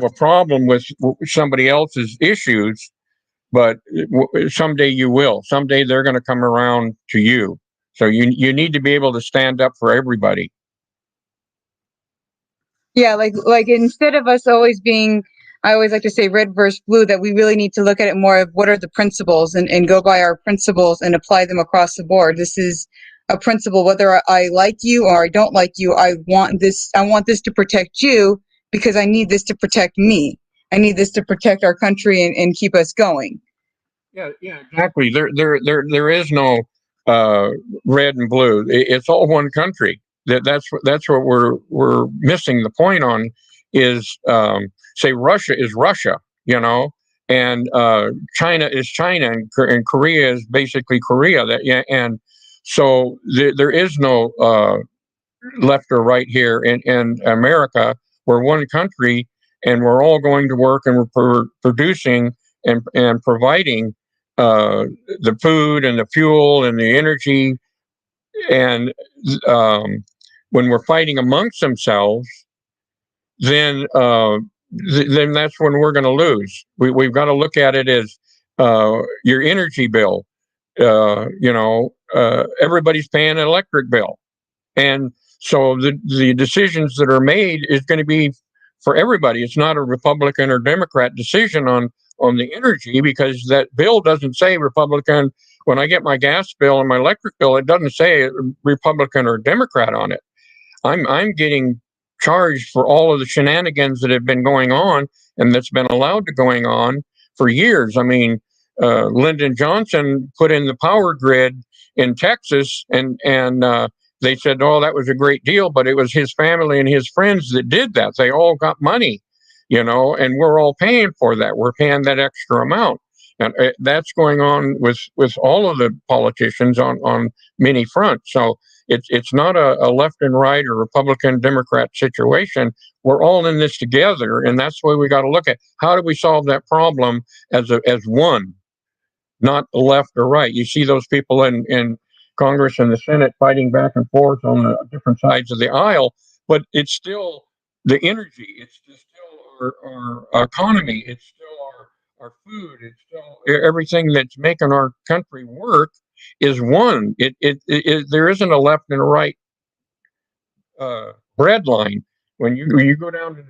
a problem with somebody else's issues, but someday you will. Someday they're going to come around to you. So you need to be able to stand up for everybody. Yeah, like instead of us always being, I always like to say red versus blue, that we really need to look at it more of what are the principles and go by our principles and apply them across the board. This is a principle, whether I like you or I don't like you, I want this to protect you because I need this to protect me. I need this to protect our country and keep us going. Yeah, exactly. There is no red and blue. It's all one country. That's what we're missing the point on is say Russia is Russia, and China is China, and Korea is basically Korea. And so there is no left or right here in America. We're one country, and we're all going to work, and we're producing and providing the food and the fuel and the energy. And when we're fighting amongst themselves, then then that's when we're going to lose. We've got to look at it as your energy bill. Everybody's paying an electric bill, and so the decisions that are made is going to be for everybody. It's not a Republican or Democrat decision on the energy, because that bill doesn't say Republican. When I get my gas bill and my electric bill, it doesn't say Republican or Democrat on it. I'm getting charged for all of the shenanigans that have been going on and that's been allowed to going on for years. I mean, Lyndon Johnson put in the power grid in Texas, and they said, "Oh, that was a great deal," but it was his family and his friends that did that. They all got money, and we're all paying for that. We're paying that extra amount, and that's going on with all of the politicians on many fronts. So it's not a left and right or Republican Democrat situation. We're all in this together, and that's the way we got to look at how do we solve that problem as one, not left or right. You see those people in Congress and the Senate fighting back and forth on the different sides of the aisle, but it's still the energy. It's still our economy. It's still our food. It's still everything that's making our country work is one. There isn't a left and a right bread line. When you go down to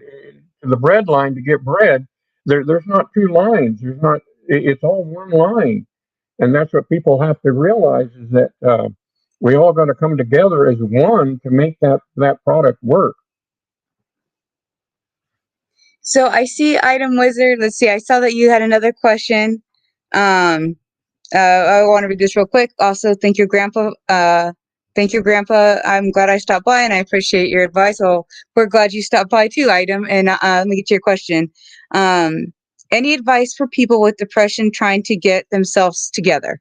the bread line to get bread, there's not two lines. There's not. It's all one line. And that's what people have to realize, is that we all got to come together as one to make that product work. So I see Item Wizard. Let's see. I saw that you had another question. I want to read this real quick. Also, thank you, Grandpa. Thank you, Grandpa. I'm glad I stopped by, and I appreciate your advice. Well, we're glad you stopped by too, Item. And let me get to your question. Any advice for people with depression trying to get themselves together?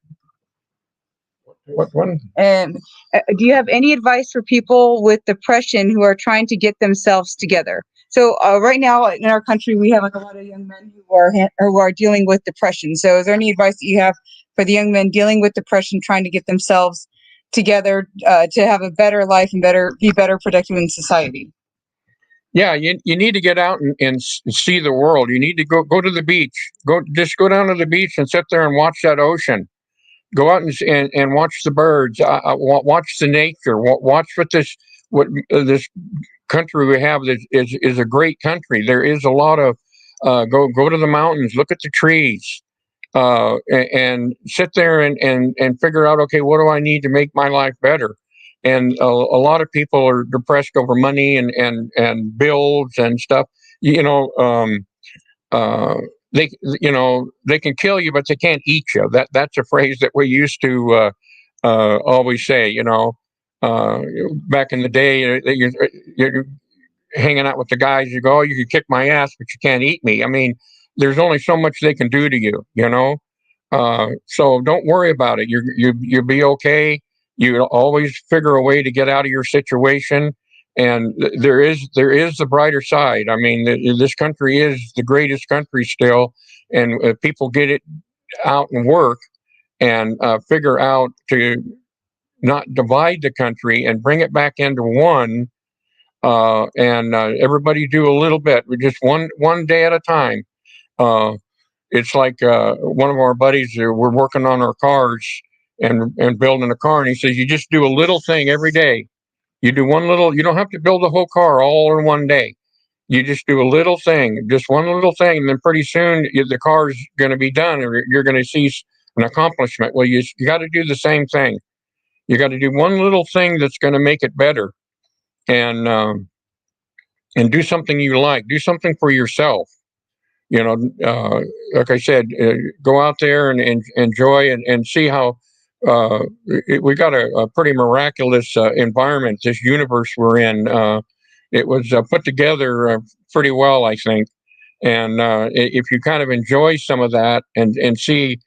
What one? Do you have any advice for people with depression who are trying to get themselves together? So right now in our country, we have like a lot of young men who are dealing with depression. So is there any advice that you have for the young men dealing with depression, trying to get themselves together to have a better life and be better productive in society? Yeah, you need to get out and see the world. You need to go to the beach. Just go down to the beach and sit there and watch that ocean. Go out and watch the birds. Watch the nature. Watch what this country we have is a great country. There is a lot of go to the mountains. Look at the trees. And sit there and figure out, okay, what do I need to make my life better? And a lot of people are depressed over money and bills and stuff. They they can kill you, but they can't eat you. That's a phrase that we used to always say. Back in the day, you're hanging out with the guys. You go, oh, you can kick my ass, but you can't eat me. I mean, there's only so much they can do to you. So don't worry about it. You'll be okay. You always figure a way to get out of your situation, and there is the brighter side. I mean, this country is the greatest country still, and people get it out and work and figure out to not divide the country and bring it back into one. And everybody do a little bit. We just one day at a time. It's like one of our buddies. We're working on our cars and building a car, and he says, you just do a little thing every day. You do one little. You don't have to build a whole car all in one day. You just do a little thing, just one little thing, and then pretty soon the car's going to be done, or you're going to see an accomplishment. Well, you got to do the same thing. You got to do one little thing that's going to make it better, and do something you like. Do something for yourself. Like I said, go out there and enjoy and see how we got a pretty miraculous environment, this universe we're in. It was put together pretty well, I think. And if you kind of enjoy some of that and see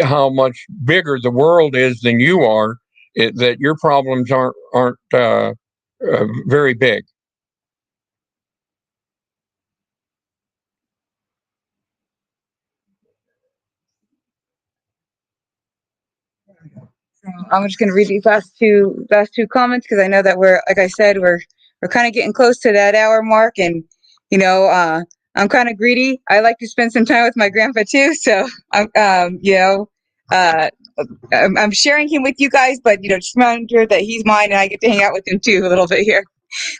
how much bigger the world is than you are, that your problems aren't very big. I'm just going to read these last two comments, because I know that we're, like I said, we're kind of getting close to that hour mark, and I'm kind of greedy. I like to spend some time with my grandpa too. So I'm sharing him with you guys, but just remember that he's mine and I get to hang out with him too a little bit here.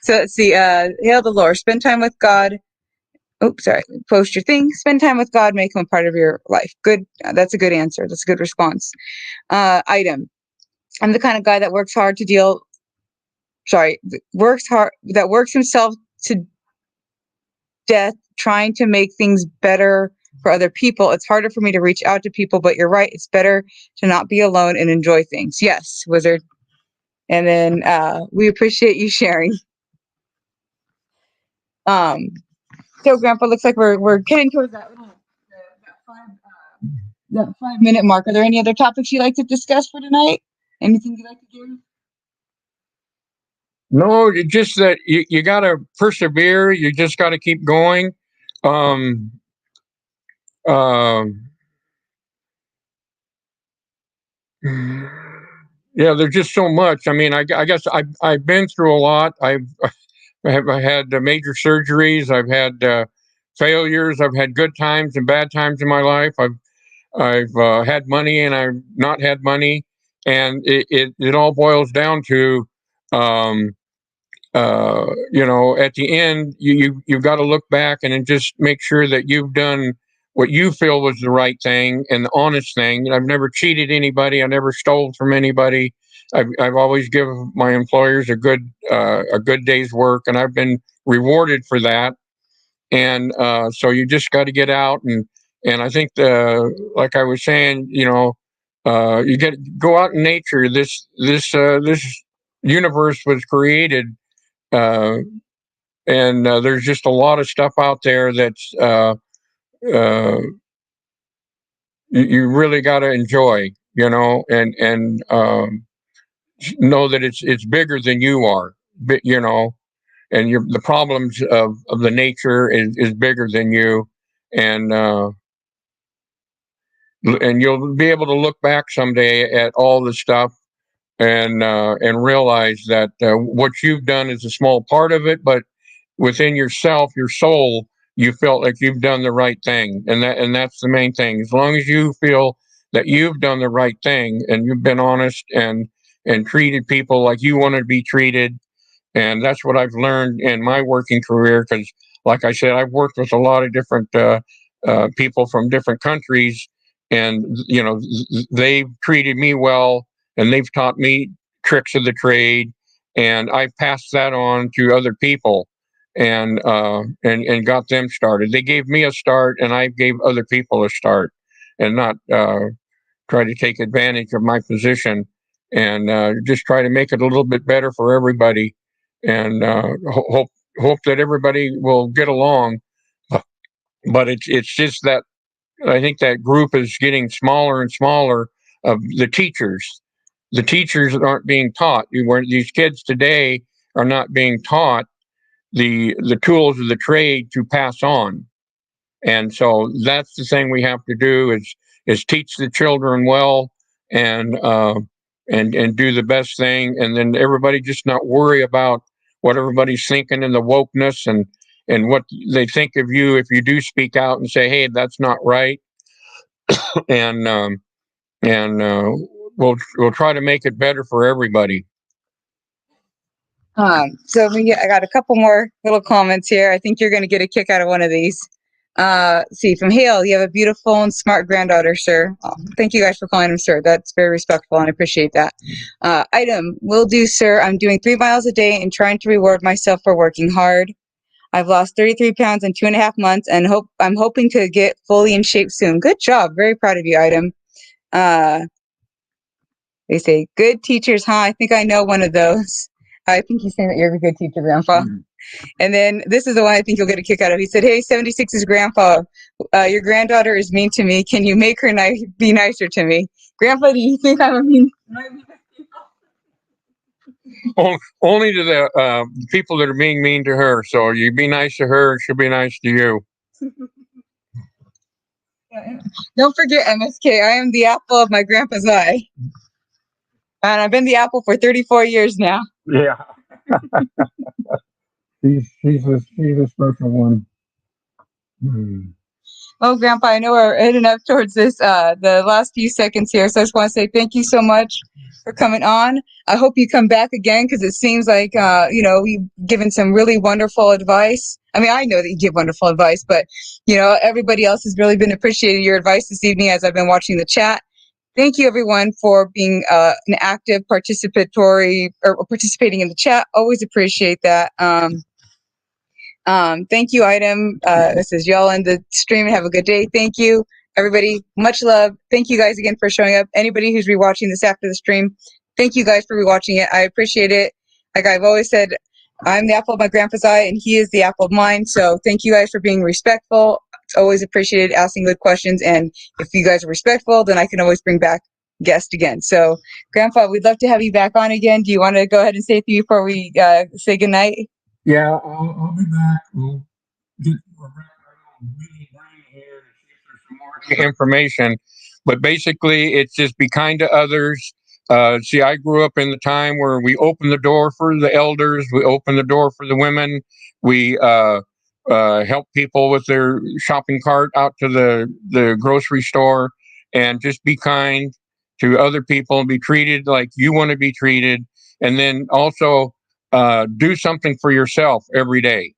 So let's see. Hail the Lord. Spend time with God. Oops, sorry. Post your thing. Spend time with God. Make him a part of your life. Good. That's a good answer. That's a good response. Item. I'm the kind of guy that works hard to deal. Sorry, that works himself to death trying to make things better for other people. It's harder for me to reach out to people, but you're right. It's better to not be alone and enjoy things. Yes, Wizard. And then we appreciate you sharing. So Grandpa, looks like we're getting towards that 5 minute mark. Are there any other topics you'd like to discuss for tonight? Anything you'd like to give? No, it's just that you got to persevere. You just got to keep going. Um, um, yeah, there's just so much. I mean, I guess I've been through a lot. I had major surgeries. I've had failures. I've had good times and bad times in my life. I've had money and I've not had money, and it all boils down to, at the end, you've got to look back and then just make sure that you've done what you feel was the right thing and the honest thing. I've never cheated anybody. I never stole from anybody. I've always given my employers a good day's work, and I've been rewarded for that. And so you just got to get out and I think like I was saying, you go out in nature. This universe was created, uh, and there's just a lot of stuff out there that's uh, you really got to enjoy, and know that it's bigger than you are, and the problems of the nature is bigger than you, and and you'll be able to look back someday at all the stuff and realize that what you've done is a small part of it, but within yourself, your soul, you felt like you've done the right thing, and that's the main thing. As long as you feel that you've done the right thing and you've been honest and treated people like you want to be treated, and that's what I've learned in my working career. Because, like I said, I've worked with a lot of different people from different countries, and they've treated me well, and they've taught me tricks of the trade, and I've passed that on to other people, and got them started. They gave me a start, and I gave other people a start, and not try to take advantage of my position, and just try to make it a little bit better for everybody, and hope that everybody will get along. But it's just that I think that group is getting smaller and smaller of the teachers. The teachers aren't being taught. These kids today are not being taught the tools of the trade to pass on. And so that's the thing we have to do is teach the children well, and and do the best thing, and then everybody just not worry about what everybody's thinking and the wokeness and what they think of you if you do speak out and say, hey, that's not right. and we'll try to make it better for everybody. So I got a couple more little comments here. I think you're going to get a kick out of one of these. See, from Hale, you have a beautiful and smart granddaughter, sir. Oh, thank you guys for calling him sir. That's very respectful, and I appreciate that. Item, will do, sir. I'm doing 3 miles a day and trying to reward myself for working hard. I've lost 33 pounds in 2.5 months, and I'm hoping to get fully in shape soon. Good job. Very proud of you, Item. They say, good teachers, huh? I think I know one of those. I think he's saying that you're a good teacher, Grandpa. Mm-hmm. And then this is the one I think you'll get a kick out of. He said, hey, 76's grandpa, your granddaughter is mean to me. Can you make her be nicer to me? Grandpa, do you think I'm a mean? Only to the people that are being mean to her. So you be nice to her, and she'll be nice to you. Don't forget, MSK, I am the apple of my grandpa's eye. And I've been the apple for 34 years now. Yeah. she's a special one. Oh, Grandpa, I know we're heading up towards this, the last few seconds here. So I just want to say thank you so much for coming on. I hope you come back again because it seems like, you've given some really wonderful advice. I mean, I know that you give wonderful advice, but, everybody else has really been appreciating your advice this evening as I've been watching the chat. Thank you, everyone, for being an active participatory or participating in the chat. Always appreciate that. Thank you, Item. This is y'all end the stream. Have a good day. Thank you, everybody. Much love. Thank you guys again for showing up. Anybody who's rewatching this after the stream, thank you guys for rewatching it. I appreciate it. Like I've always said, I'm the apple of my grandpa's eye, and he is the apple of mine. So thank you guys for being respectful. It's always appreciated asking good questions. And if you guys are respectful, then I can always bring back guests again. So, Grandpa, we'd love to have you back on again. Do you want to go ahead and say a few before we say goodnight? Yeah, I'll be back. We'll get our mini brain here to see if there's some more information. But basically, it's just be kind to others. See, I grew up in the time where we opened the door for the elders, we opened the door for the women, we help people with their shopping cart out to the grocery store, and just be kind to other people and be treated like you want to be treated. And then also do something for yourself every day.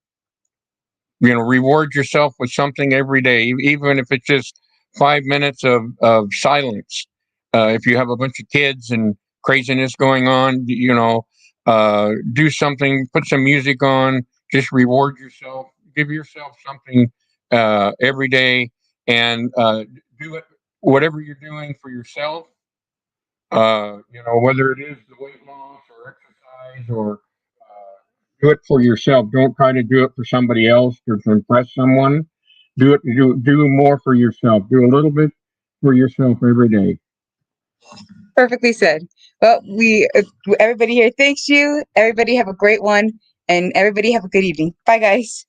Reward yourself with something every day, even if it's just 5 minutes of silence. If you have a bunch of kids and craziness going on, do something, put some music on, just reward yourself, give yourself something every day, and do it, whatever you're doing for yourself, whether it is the weight loss or exercise or do it for yourself. Don't try to do it for somebody else or to impress someone. Do more for yourself. Do a little bit for yourself every day. Perfectly said. Well, everybody here thanks you. Everybody have a great one, and everybody have a good evening. Bye, guys.